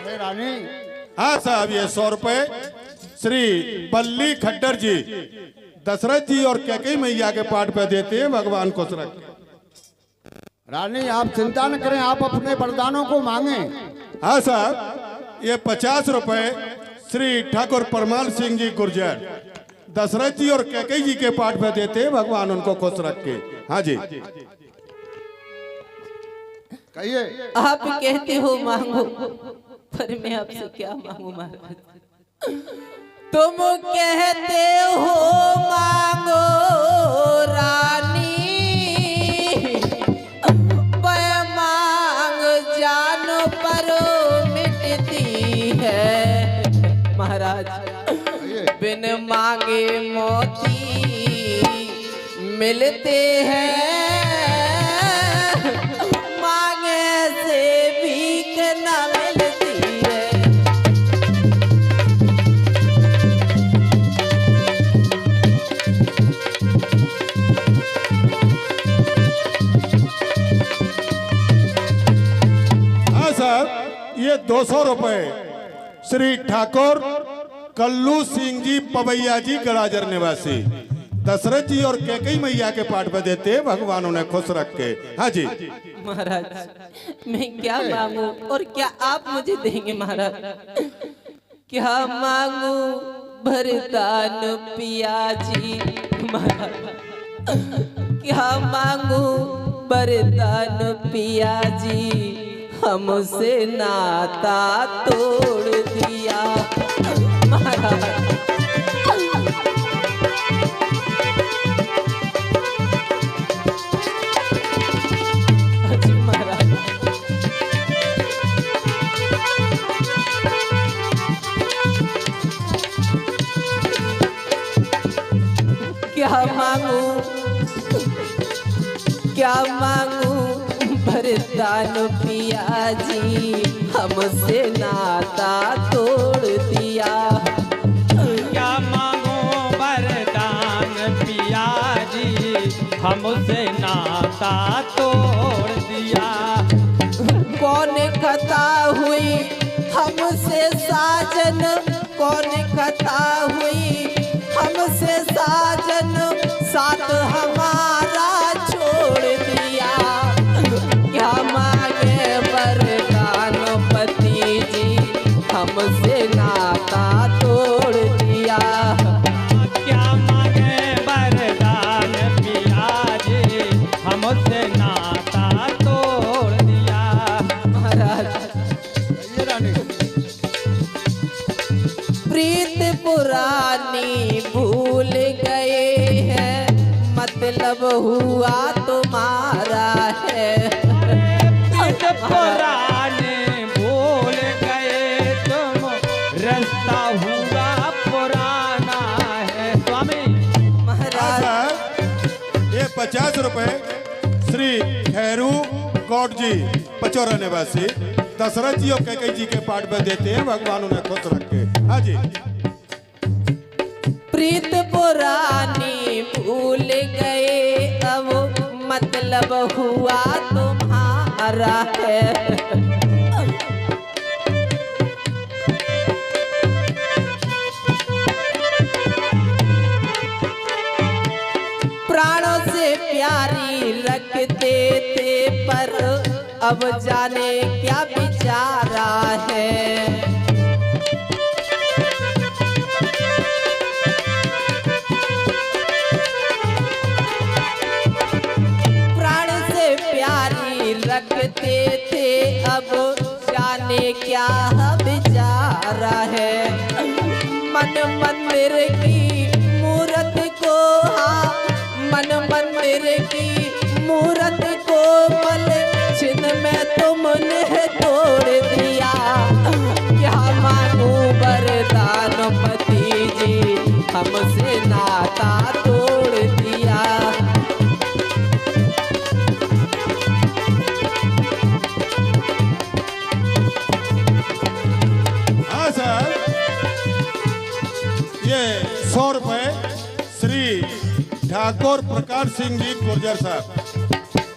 अरे रानी, हाँ साहब, ये 100 रुपए श्री बल्ली खट्टर जी दशरथ जी और कैकई मैया के पाठ पे देते हैं, भगवान खुश रखे। रानी आप चिंता न करें, आप अपने वरदानों को मांगे। हाँ साहब, ये 50 रुपए श्री ठाकुर परमाल सिंह जी गुर्जर दशरथ जी और कैकई जी के पाठ पे देते हैं, भगवान उनको खुश रखे। हाँ जी, कहिए। आप कहते हो मांगो, पर मैं आपसे क्या मांगू महाराज। तुम कहते हो मांगो रानी, मैं मांग जानो पर मिटती है महाराज। बिन मांगे मोती मिलते हैं, मांगे से भीख न मिलती है। हाँ साहब, ये 200 रुपए श्री ठाकुर कल्लू सिंह जी पवैया जी गड़ाजर निवासी दशरथ जी और कैकई मैया के पाठ पे देते हैं, भगवान उन्हें खुश रखे। हाँ जी महाराज, मैं क्या मांगू और क्या आप मुझे देंगे महाराज। क्या मांगू वरदान पिया जी महाराज, क्या मांगू वरदान पिया जी। हमसे नाता तोड़ दिया महाराज। क्या मांगू, क्या मांगू वरदान पिया जी। हमसे नाता तोड़ दिया। क्या मांगो वरदान पिया जी, हमसे नाता तोड़ दिया। कौन खता हुई हमसे साजन, कौन खता हुई हमसे साजन। साथ हमारा छोड़ दिया। क्या मांगे वरदान पति जी, हमसे नाता तोड़ दिया। क्या मांगे वरदान पिया जी, हमसे नाता तोड़ दिया। महाराज, कहिए रानी। प्रीत पुरानी भूल गए हैं, मतलब हुआ तुम्हारा है। पुराने भूल गए तुम, रास्ता हुआ पुराना है। स्वामी हाँ महाराज, साहब, ये 50 रुपए श्री खैरू गौड जी पचौरा निवासी दशरथ जी और कैकई जी के पाठ पे देते हैं, भगवान उन्हें खुश रखे। हाँ जी, प्रीत पुरानी भूल गए, अब मतलब हुआ तुम्हारा है। प्राणों से प्यारी रखते थे, पर अब जाने क्या बिचारा है। प्राण से प्यारी रखते थे, अब जाने क्या बिचारा है। मन मंदिर की मूरत को, हाँ मन मंदिर की मूरत को पल छिन में तुमने तोड़ दिया। क्या मांगू वरदान पति जी, हमसे नाता तोड़ दिया। हाँ साहब, ये 100 रुपए श्री ठाकुर प्रकाश सिंह जी गुर्जर साहब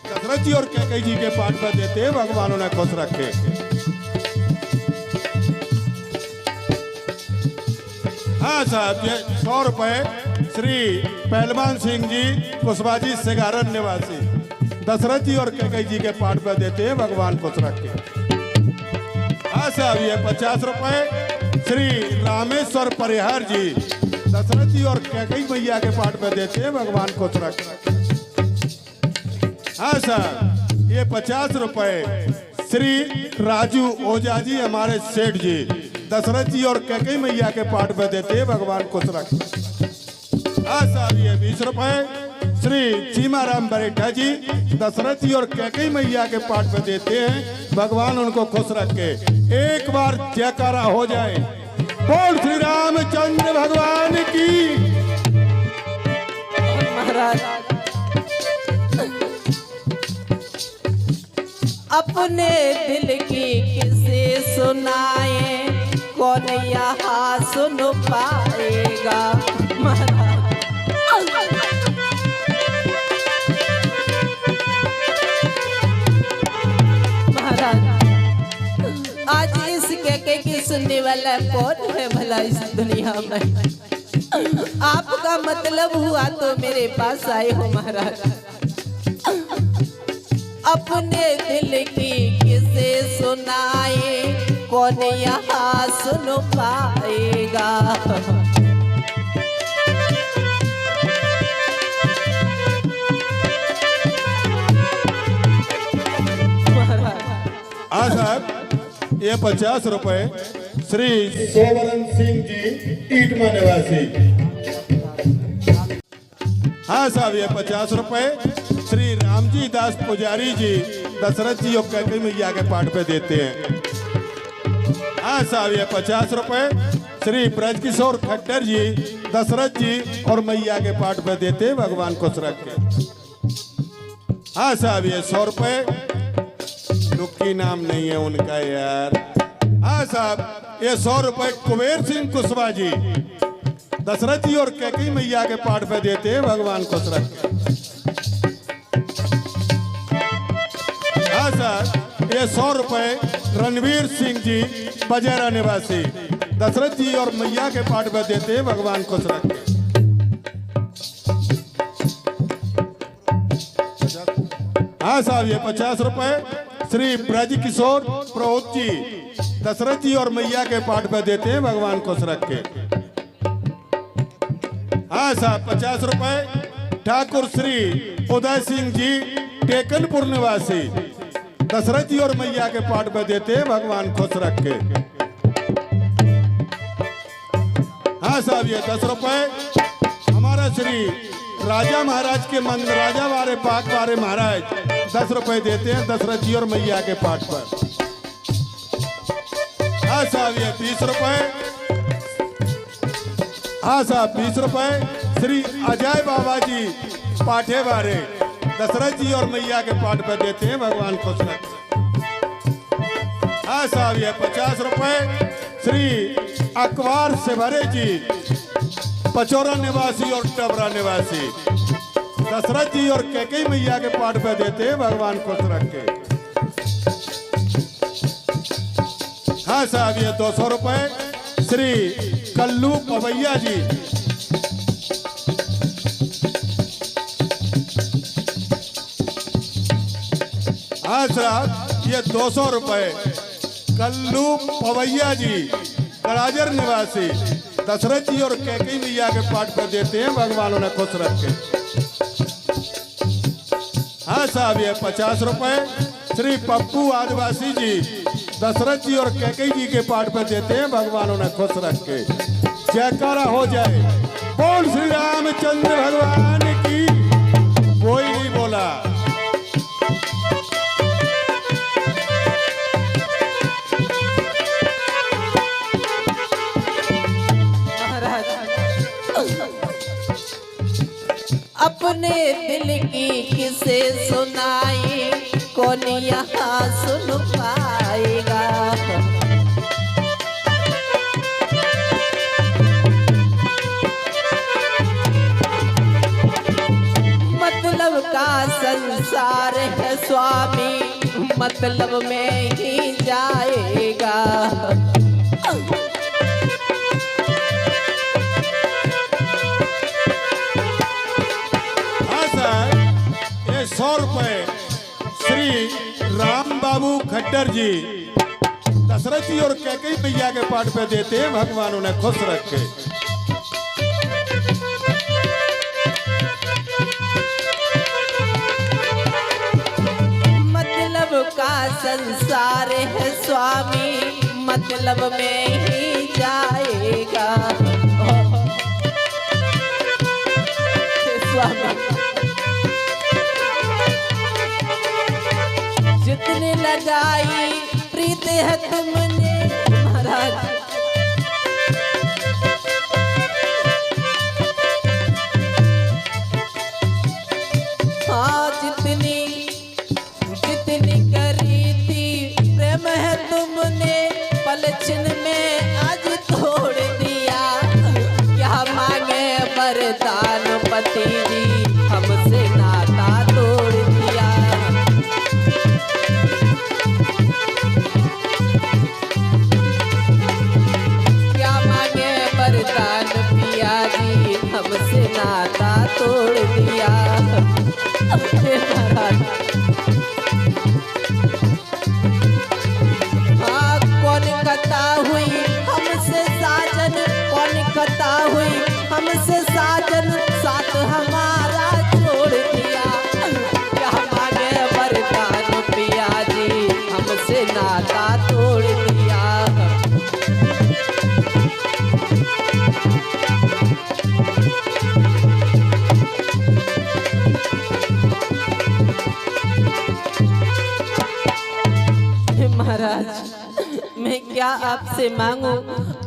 दशरथ जी और कैकई जी के पाठ पर देते हैं, भगवान उन्हें खुश रखे। हाँ साहब, ये 100 रुपए श्री पहलवान सिंह जी कुशवाजी सेगारन निवासी दशरथ जी और कैकई जी के पाठ पर देते हैं, भगवान खुश रखे। हाँ साहब, ये 50 रुपए श्री रामेश्वर परिहार जी दशरथ जी और कैकई मैया के पाठ पर देते हैं, भगवान खुश रखे। हाँ साहब, ये 50 रुपए श्री राजू ओझा जी हमारे सेठ जी दशरथ जी और कैकई मैया के पाठ पर देते हैं, भगवान खुश रखे। हाँ साहब, ये 20 रुपए श्री चीमाराम बरेठा जी दशरथ जी और कैकई मैया के पाठ पर देते हैं, भगवान उनको खुश रखे। एक बार जयकारा हो जाए, बोल श्री रामचंद्र भगवान की। महाराज अपने दिल की किसे सुनाए, कौन यहाँ सुन पाएगा। महाराज आज इस कैके की सुनने वाला कौन है भला इस दुनिया में। आपका मतलब हुआ तो मेरे पास आए हो महाराज। अपने दिल की किसे सुनाए, कौन यहाँ सुन पाएगा। हाँ साहब, ये 50 रुपए श्री सोवरन सिंह जी ईटमा निवासी। हाँ साहब, ये 50 रुपए श्री रामजी दास पुजारी जी दशरथ जी और कैकई मैया के पाठ पे देते हैं। हाँ साहब, ये 50 रुपए श्री ब्रजकिशोर खट्टर जी दशरथ जी और मैया के पाठ पे देते हैं, भगवान खुश रखे। हाँ साहब, ये 100 रुपए लुक्की नाम नहीं है उनका यार। हाँ साहब, ये 100 रुपए कुबेर सिंह कुशवाहा जी दशरथ जी और कैकई मैया के पाठ पे देते हैं, भगवान खुश रखे। हाँ साहब, ये 100 रुपए रणवीर सिंह जी बजेरा निवासी दशरथ जी और मैया के पाठ पे देते हैं, भगवान खुश रखे। हाँ साहब, ये 50 रुपए श्री ब्रज किशोर प्रौत जी दशरथ जी और मैया के पाठ पे देते हैं, भगवान खुश रखे। हाँ साहब, 50 रुपए ठाकुर श्री उदय सिंह जी टेकनपुर निवासी दशरथ जी और मैया के पाठ पे देते हैं, भगवान खुश रखे। हाँ साहब, ये 10 रुपए हमारा श्री राजा महाराज के मंदिर राजा वारे पाक वारे महाराज 10 रुपए देते हैं दशरथ जी और मैया के पाठ पर। हाँ साहब, ये 20 रुपए। हाँ साहब, 20 रुपए श्री अजय बाबा जी पाठे वारे दशरथ जी और मैया के पाठ पर देते हैं, भगवान खुश रखे। हाँ साहब, ये 50 रुपए श्री अकबर सेवरे जी पचौरा निवासी और टबरा निवासी दशरथ जी और कैकई मैया के पाठ पे देते हैं, भगवान खुश रखे। हाँ साहब, ये 200 रुपए श्री कल्लू पवैया जी हाँ साहब, ये 200 रुपए कल्लू पवैया जी गड़ाजर निवासी दशरथ जी और कैकई मैया के पाठ पर देते हैं, भगवान उन्हें खुश रखे। हाँ साहब, ये 50 रुपए श्री पप्पू आदिवासी जी दशरथ जी और कैकई जी के पाठ पर देते हैं, भगवान उन्हें खुश रखे। जयकारा हो जाए, बोल श्री रामचंद्र भगवान की। कोई नहीं बोला। अपने दिल की किसे सुनाई, कौन यहाँ सुन पाएगा। मतलब का संसार है स्वामी, मतलब में ही जाएगा। मास्टर जी दशरथ जी और कैकेयी मैया के पाठ पे देते हैं, भगवान उन्हें खुश रखे। मतलब का संसार है स्वामी, मतलब में ही जाएगा। स्वामी जितने लगाई प्रीत है तुमने महाराज, हाँ जितनी करी थी प्रेम है तुमने, पलछिन में आज तोड़ दिया। क्या मांगे वरदान पति जी, हमसे नाता तोड़ दिया। क्या मांगे वरदान पिया जी, हमसे नाता तोड़ दिया। महाराज हाँ कौन कथा हुई हमसे साजन, कौन कथा हुई हमसे साजन, साथ हमारा छोड़ दिया। क्या मांगे वरदान पिया जी, हमसे नाता तोड़ दिया। महाराज मैं क्या आपसे मांगू,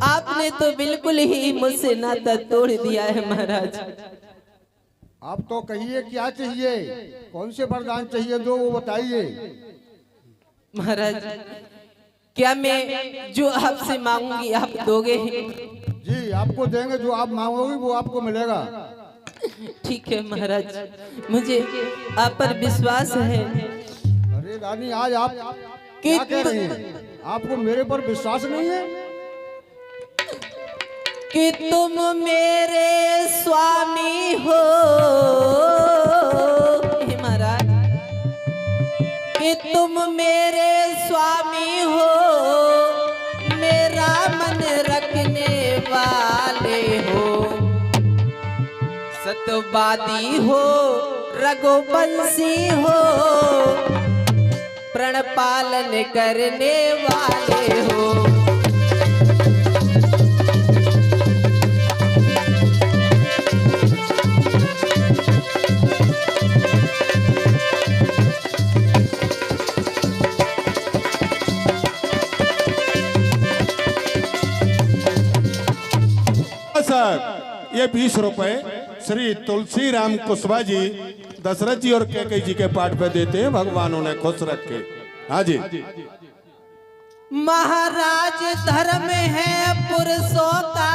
आपने तो बिल्कुल ही मुझसे नाता तोड़ दिया है महाराज। आप तो कहिए क्या चाहिए, कौन से वरदान चाहिए जो वो बताइए। महाराज क्या मैं जो आपसे मांगूंगी आप दोगे? जी आपको देंगे, जो आप मांगोगे वो आपको मिलेगा। ठीक है महाराज, मुझे आप पर विश्वास है। अरे रानी आज आप क्या कह रही हैं? आपको मेरे पर विश्वास नहीं है कि तुम मेरे स्वामी हो, हे महाराज कि तुम मेरे स्वामी हो, मेरा मन रखने वाले हो, सतवादी हो, रघुवंशी हो, प्रण पालन करने वाले हो। सर ये 20 रुपए श्री तुलसी राम कुशवाहा जी दशरथ जी और कैकेयी जी के पाठ पे देते हैं, भगवान उन्हें खुश रखे। हाँ जी। महाराज धर्म है पुरुषों का,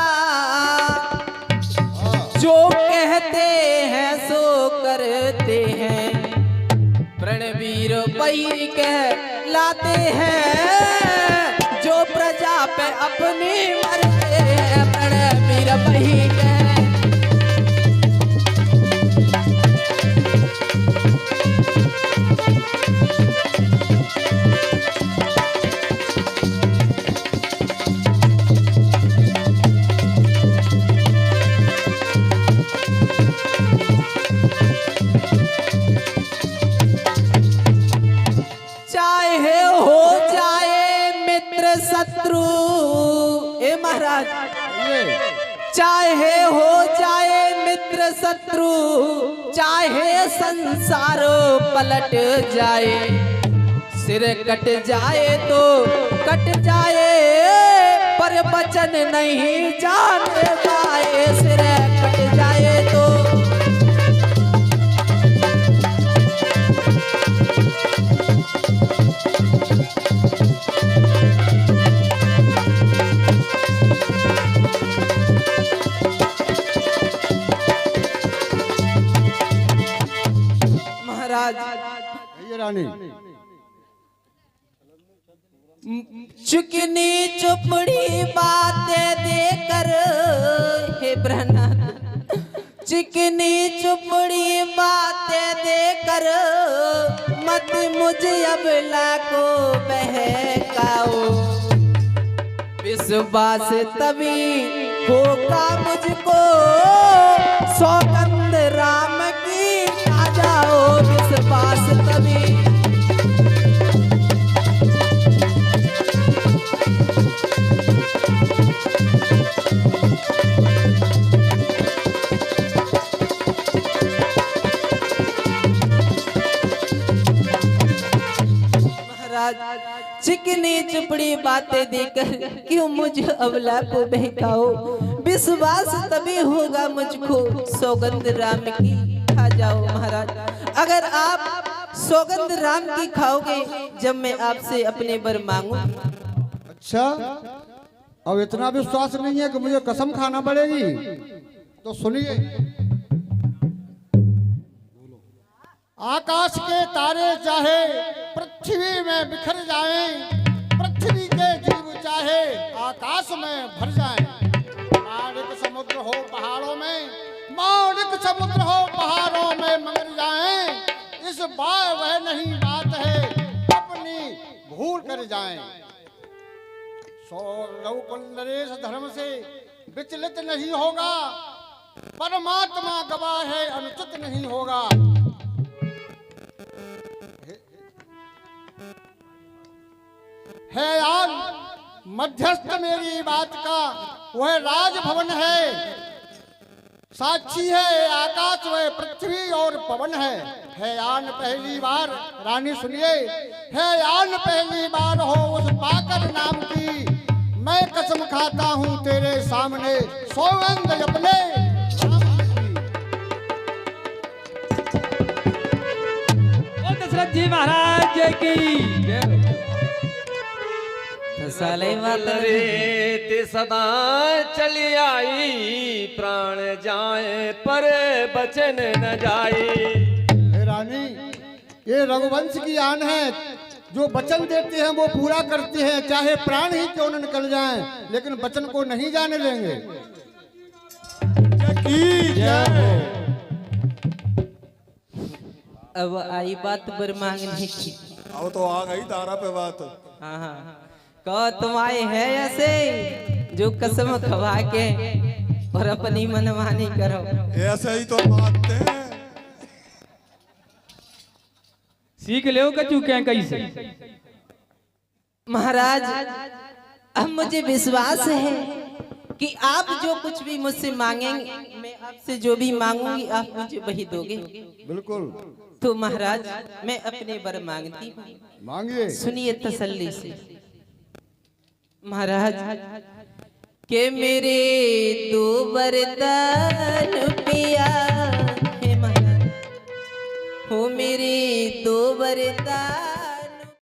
जो कहते हैं सो करते हैं, प्रणवीर वही कहलाते हैं, जो प्रजा पे अपनी मरते हैं, प्रणवीर वही कह। चाहे हो जाए मित्र शत्रु, ए महाराज चाहे हो जाए मित्र शत्रु, चाहे संसार पलट जाए, सिर कट जाए तो कट जाए, पर वचन नहीं जाने पाए, सिर कट जाए तो। महाराज ये रानी चुकनी चुपड़ी बातें देकर, हे ब्रह्मनाथ चिकनी चुपड़ी बातें देकर मत मुझे अबला को बहकाओ। विश्वास तभी होगा मुझको सौगंध राम की खा जाओ। विश्वास तभी चिकनी चुपड़ी बातें देकर क्यों मुझे अबला को बहकाओ। विश्वास तभी होगा मुझको सौगंध राम की खा जाओ। महाराज अगर आप सौगंध राम की खाओगे जब मैं आपसे अपने वर मांगू। अच्छा, अब इतना विश्वास नहीं है कि मुझे कसम खाना पड़ेगी, तो सुनिए। आकाश के तारे चाहे पृथ्वी में बिखर जाएं, पृथ्वी के जीव चाहे आकाश में भर जाएं, माणिक समुद्र हो पहाड़ों में, माणिक समुद्र हो पहाड़ों में मगर जाएं, इस बार वह नहीं बात है अपनी भूल कर जाएं। नरेश धर्म से विचलित नहीं होगा, परमात्मा गवाह है अनुचित नहीं होगा। है यार मध्यस्थ मेरी बात का वह राजभवन है, साक्षी है आकाश वह पृथ्वी और पवन है यान पहली बार। रानी सुनिए, है यान पहली बार हो उस पाकर नाम की, मैं कसम खाता हूँ तेरे सामने सौगंध अपने दशरथ जी महाराज की साले रे सदा चली आई, प्राण जाए पर बचन न जाए। रानी ये रघुवंश की आन है, जो वचन देते हैं वो पूरा करते हैं, चाहे प्राण ही क्यों न निकल जाएं, लेकिन वचन को नहीं जाने देंगे। अब आई बात वर मांगने की। अब तो आ गई तारा पे बात। हाँ हाँ, कहो तुम आए हैं ऐसे जो कसम खवा के और अपनी मनमानी करो। ऐसे ही तो मानते हैं। सीख ले कचू क्या कैसे। महाराज अब मुझे विश्वास है कि आप जो कुछ भी मुझसे मांगेंगे, मैं आपसे जो भी मांगूंगी आप मुझे वही दोगे। बिल्कुल। तो महाराज मैं अपने वर मांगती हूँ, मांगिए। सुनिए तसल्ली से। महाराज के मेरे दो वरदान